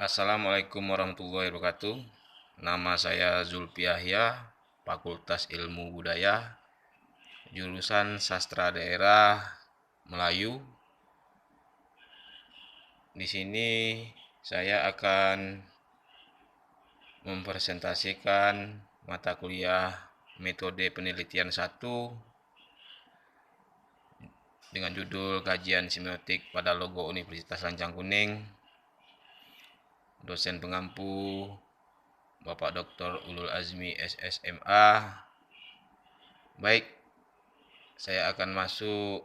Assalamualaikum warahmatullahi wabarakatuh. Nama saya Zulfi Yahya, Fakultas Ilmu Budaya, jurusan Sastra Daerah Melayu. Di sini saya akan mempresentasikan mata kuliah Metode Penelitian 1 dengan judul Kajian Semiotik pada Logo Universitas Lancang Kuning. Dosen pengampu Bapak Dr. Ulul Azmi SSMA. Baik, saya akan masuk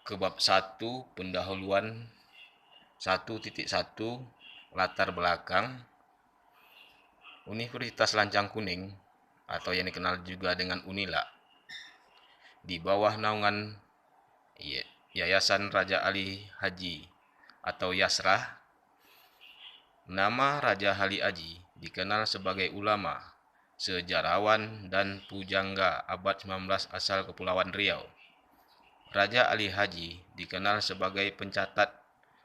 ke bab 1, pendahuluan 1.1, latar belakang. Universitas Lancang Kuning atau yang dikenal juga dengan Unila di bawah naungan Yayasan Raja Ali Haji atau Yasrah. Nama Raja Ali Haji dikenal sebagai ulama, sejarawan dan pujangga abad 19 asal Kepulauan Riau. Raja Ali Haji dikenal sebagai pencatat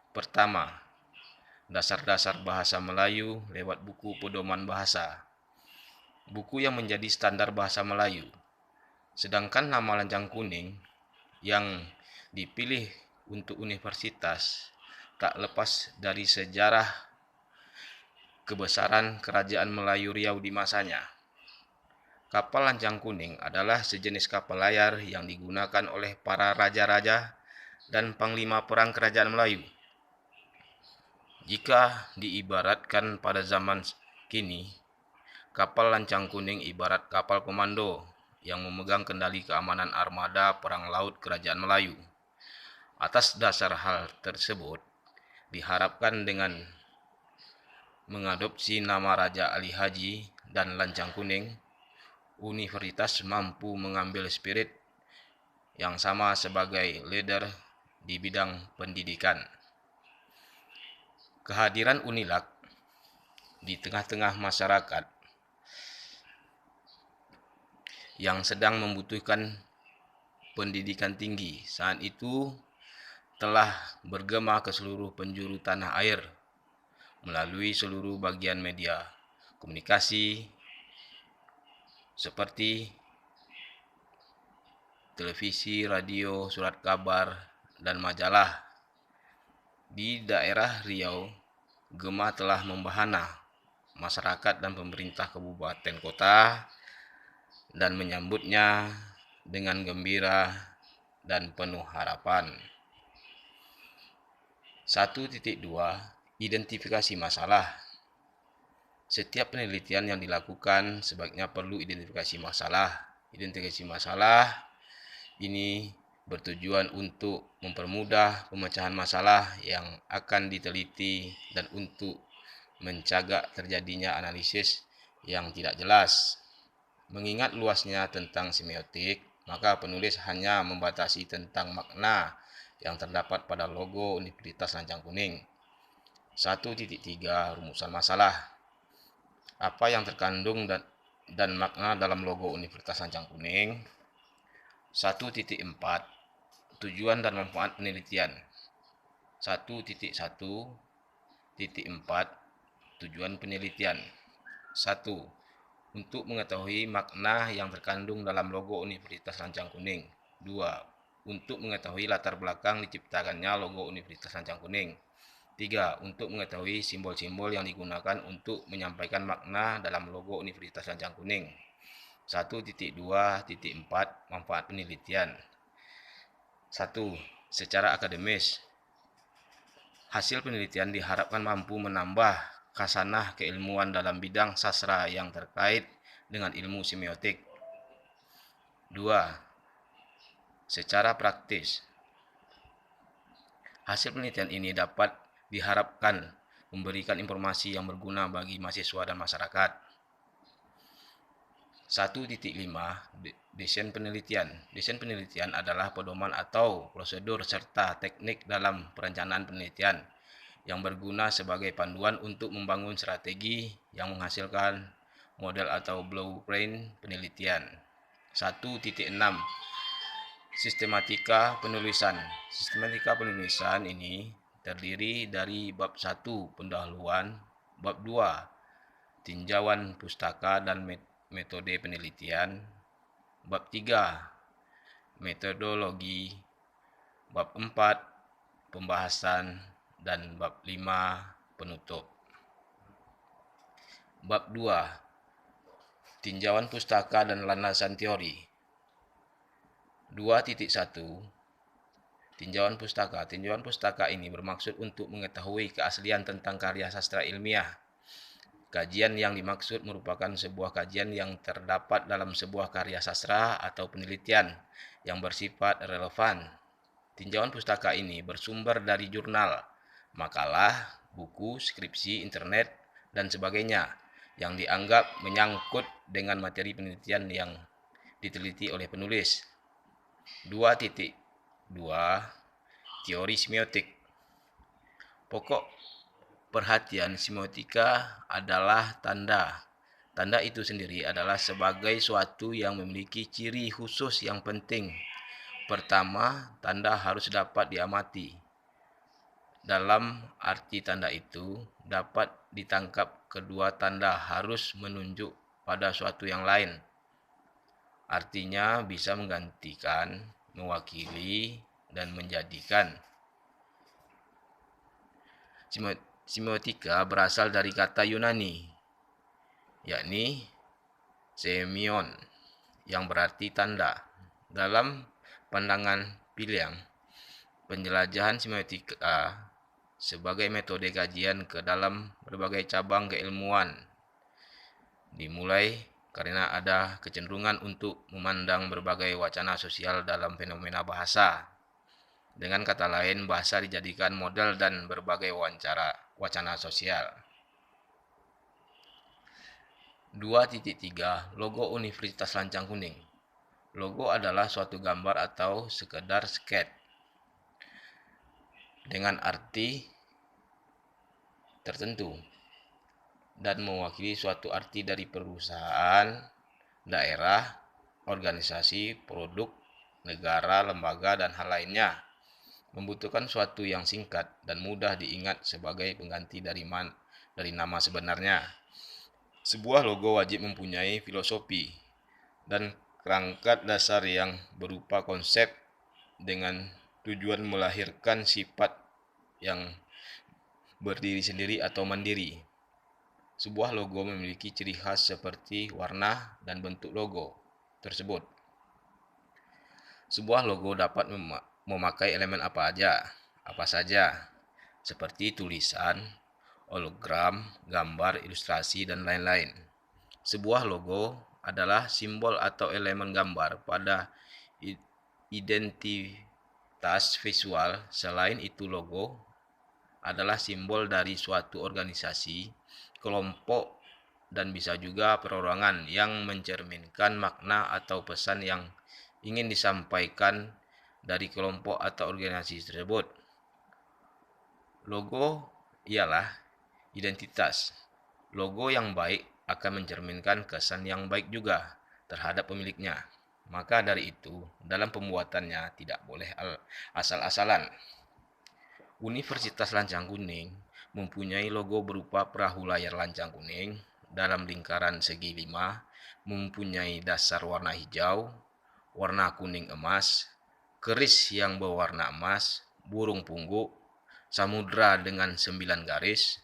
pertama dasar-dasar bahasa Melayu lewat buku Pedoman Bahasa, buku yang menjadi standar bahasa Melayu. Sedangkan nama Lancang Kuning yang dipilih untuk universitas tak lepas dari sejarah kebesaran Kerajaan Melayu Riau di masanya. Kapal Lancang Kuning adalah sejenis kapal layar yang digunakan oleh para raja-raja dan panglima perang Kerajaan Melayu. Jika diibaratkan pada zaman kini, kapal Lancang Kuning ibarat kapal komando yang memegang kendali keamanan armada perang laut Kerajaan Melayu. Atas dasar hal tersebut, diharapkan dengan mengadopsi nama Raja Ali Haji dan Lancang Kuning, universitas mampu mengambil spirit yang sama sebagai leader di bidang pendidikan. Kehadiran Unilak di tengah-tengah masyarakat yang sedang membutuhkan pendidikan tinggi saat itu telah bergema ke seluruh penjuru tanah air melalui seluruh bagian media komunikasi seperti televisi, radio, surat kabar, dan majalah. Di daerah Riau, gema telah membahana masyarakat dan pemerintah kabupaten kota dan menyambutnya dengan gembira dan penuh harapan. 1.2 Identifikasi masalah. Setiap penelitian yang dilakukan sebaiknya perlu identifikasi masalah. Identifikasi masalah ini bertujuan untuk mempermudah pemecahan masalah yang akan diteliti dan untuk mencegah terjadinya analisis yang tidak jelas. Mengingat luasnya tentang semiotik, maka penulis hanya membatasi tentang makna yang terdapat pada logo Universitas Lancang Kuning. 1.3 Rumusan masalah. Apa yang terkandung dan makna dalam logo Universitas Lancang Kuning. 1.4 Tujuan dan manfaat penelitian. 1.1.4 Tujuan penelitian. 1. Untuk mengetahui makna yang terkandung dalam logo Universitas Lancang Kuning. 2. Untuk mengetahui latar belakang diciptakannya logo Universitas Lancang Kuning. 3. Untuk mengetahui simbol-simbol yang digunakan untuk menyampaikan makna dalam logo Universitas Lancang Kuning. 1.2.4 Manfaat penelitian. 1. Secara akademis, hasil penelitian diharapkan mampu menambah khasanah keilmuan dalam bidang sastra yang terkait dengan ilmu semiotik. 2. Secara praktis, hasil penelitian ini dapat diharapkan memberikan informasi yang berguna bagi mahasiswa dan masyarakat. 1.5 Desain penelitian. Desain penelitian adalah pedoman atau prosedur serta teknik dalam perencanaan penelitian yang berguna sebagai panduan untuk membangun strategi yang menghasilkan model atau blueprint penelitian. 1.6 Sistematika penulisan. Sistematika penulisan ini terdiri dari bab 1 pendahuluan, bab 2 tinjauan pustaka dan metode penelitian, bab 3 metodologi, bab 4 pembahasan, dan bab 5 penutup. Bab 2 tinjauan pustaka dan landasan teori. 2.1 Tinjauan pustaka. Tinjauan pustaka ini bermaksud untuk mengetahui keaslian tentang karya sastra ilmiah. Kajian yang dimaksud merupakan sebuah kajian yang terdapat dalam sebuah karya sastra atau penelitian yang bersifat relevan. Tinjauan pustaka ini bersumber dari jurnal, makalah, buku, skripsi, internet, dan sebagainya yang dianggap menyangkut dengan materi penelitian yang diteliti oleh penulis. 2.2 Teori semiotik. Pokok perhatian semiotika adalah tanda. Tanda itu sendiri adalah sebagai suatu yang memiliki ciri khusus yang penting. Pertama, tanda harus dapat diamati. Dalam arti tanda itu dapat ditangkap, kedua tanda harus menunjuk pada suatu yang lain. Artinya bisa menggantikan, mewakili, dan menjadikan. Semiotika berasal dari kata Yunani, yakni semion, yang berarti tanda. Dalam pandangan Piliang, penjelajahan semiotika sebagai metode kajian ke dalam berbagai cabang keilmuan dimulai karena ada kecenderungan untuk memandang berbagai wacana sosial dalam fenomena bahasa. Dengan kata lain, bahasa dijadikan model dan berbagai wacana sosial. 2.3 Logo Universitas Lancang Kuning. Logo adalah suatu gambar atau sekedar sketch dengan arti tertentu dan mewakili suatu arti dari perusahaan, daerah, organisasi, produk, negara, lembaga, dan hal lainnya. Membutuhkan suatu yang singkat dan mudah diingat sebagai pengganti dari nama sebenarnya. Sebuah logo wajib mempunyai filosofi dan kerangka dasar yang berupa konsep dengan tujuan melahirkan sifat yang berdiri sendiri atau mandiri. Sebuah logo memiliki ciri khas seperti warna dan bentuk logo tersebut. Sebuah logo dapat memakai elemen apa saja, seperti tulisan, hologram, gambar, ilustrasi, dan lain-lain. Sebuah logo adalah simbol atau elemen gambar pada identitas visual. Selain itu, logo adalah simbol dari suatu organisasi, kelompok, dan bisa juga perorangan yang mencerminkan makna atau pesan yang ingin disampaikan dari kelompok atau organisasi tersebut. Logo ialah identitas. Logo yang baik akan mencerminkan kesan yang baik juga terhadap pemiliknya. Maka dari itu, dalam pembuatannya tidak boleh asal-asalan. Universitas Lancang Kuning mempunyai logo berupa perahu layar lancang kuning dalam lingkaran segi 5, mempunyai dasar warna hijau, warna kuning emas, keris yang berwarna emas, burung pungguk, samudra dengan 9 garis,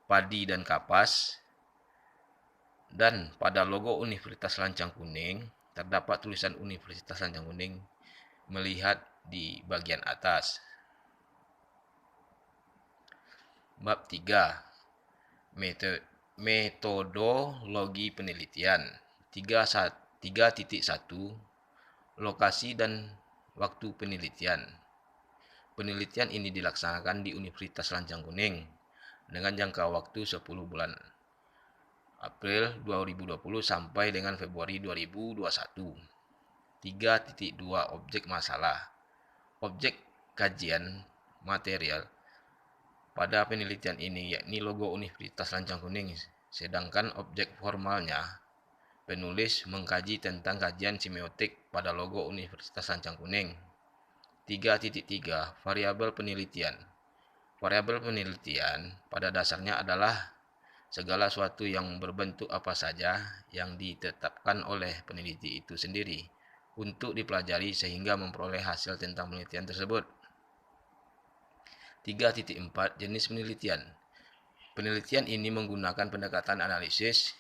padi dan kapas. Dan pada logo Universitas Lancang Kuning terdapat tulisan Universitas Lancang Kuning melihat di bagian atas. Bab 3 Metodologi penelitian. 3.1 Lokasi dan waktu penelitian. Penelitian ini dilaksanakan di Universitas Lancang Kuning dengan jangka waktu 10 bulan, April 2020 sampai dengan Februari 2021. 3.2 Objek masalah. Objek kajian material pada penelitian ini yakni logo Universitas Lancang Kuning, sedangkan objek formalnya penulis mengkaji tentang kajian semiotik pada logo Universitas Lancang Kuning. 3.3 Variabel penelitian. Variabel penelitian pada dasarnya adalah segala sesuatu yang berbentuk apa saja yang ditetapkan oleh peneliti itu sendiri untuk dipelajari sehingga memperoleh hasil tentang penelitian tersebut. 3.4 Jenis penelitian. Penelitian ini menggunakan pendekatan analisis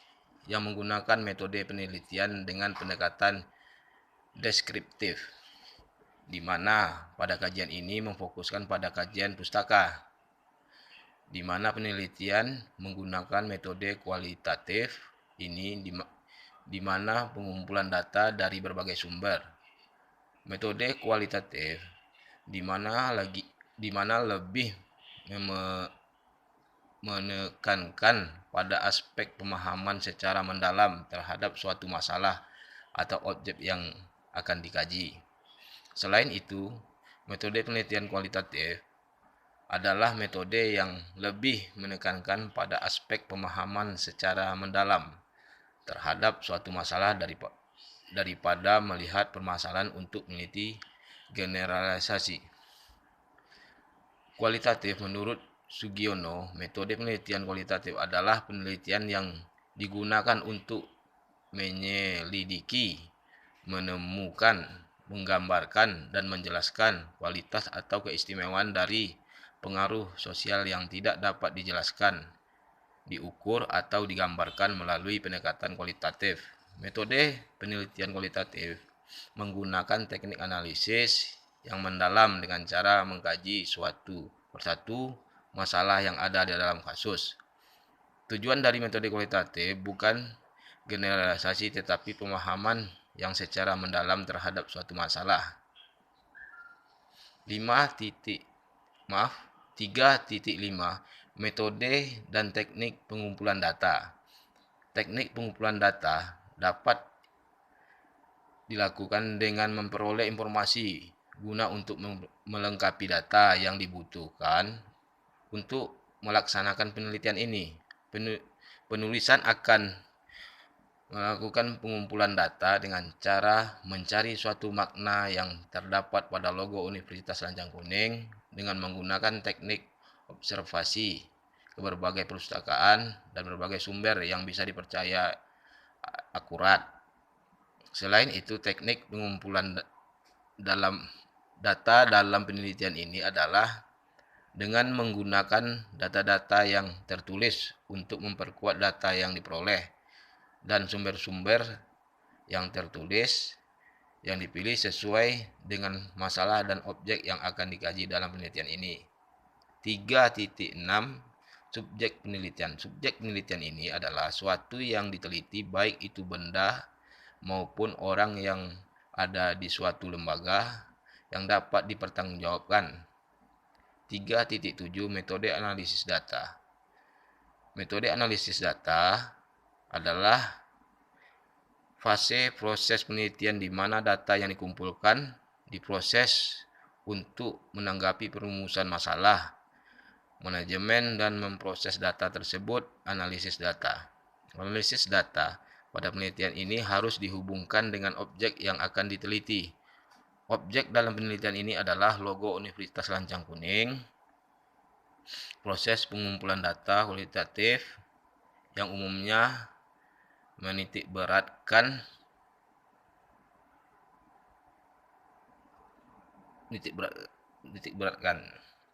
yang menggunakan metode penelitian dengan pendekatan deskriptif, di mana pada kajian ini memfokuskan pada kajian pustaka, di mana penelitian menggunakan metode kualitatif ini di mana pengumpulan data dari berbagai sumber. Metode kualitatif di mana lebih menekankan pada aspek pemahaman secara mendalam terhadap suatu masalah atau objek yang akan dikaji. Selain itu, metode penelitian kualitatif adalah metode yang lebih menekankan pada aspek pemahaman secara mendalam terhadap suatu masalah daripada melihat permasalahan untuk meneliti generalisasi. Kualitatif menurut Sugiono, metode penelitian kualitatif adalah penelitian yang digunakan untuk menyelidiki, menemukan, menggambarkan, dan menjelaskan kualitas atau keistimewaan dari pengaruh sosial yang tidak dapat dijelaskan, diukur, atau digambarkan melalui pendekatan kualitatif. Metode penelitian kualitatif menggunakan teknik analisis yang mendalam dengan cara mengkaji suatu persatu masalah yang ada di dalam kasus. Tujuan dari metode kualitatif bukan generalisasi tetapi pemahaman yang secara mendalam terhadap suatu masalah. 3.5 Metode dan teknik pengumpulan data. Teknik pengumpulan data dapat dilakukan dengan memperoleh informasi guna untuk melengkapi data yang dibutuhkan untuk melaksanakan penelitian ini. Penulisan akan melakukan pengumpulan data dengan cara mencari suatu makna yang terdapat pada logo Universitas Lancang Kuning dengan menggunakan teknik observasi ke berbagai perpustakaan dan berbagai sumber yang bisa dipercaya akurat. Selain itu, teknik pengumpulan data dalam penelitian ini adalah dengan menggunakan data-data yang tertulis untuk memperkuat data yang diperoleh dan sumber-sumber yang tertulis yang dipilih sesuai dengan masalah dan objek yang akan dikaji dalam penelitian ini. 3.6 Subjek penelitian. Subjek penelitian ini adalah suatu yang diteliti, baik itu benda maupun orang yang ada di suatu lembaga yang dapat dipertanggungjawabkan. 3.7 Metode analisis data. Metode analisis data adalah fase proses penelitian di mana data yang dikumpulkan diproses untuk menanggapi perumusan masalah, manajemen, dan memproses data tersebut. Analisis data. Analisis data pada penelitian ini harus dihubungkan dengan objek yang akan diteliti. Objek dalam penelitian ini adalah logo Universitas Lancang Kuning. Proses pengumpulan data kualitatif yang umumnya menitik beratkan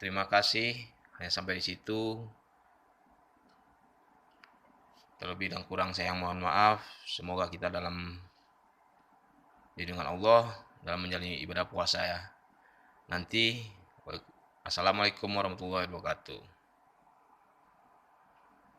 Terima kasih. Hanya sampai di situ. Terlebih dan kurang saya mohon maaf. Semoga kita dalam lindungan Allah dalam menjalani ibadah puasa ya. Nanti, Assalamualaikum warahmatullahi wabarakatuh.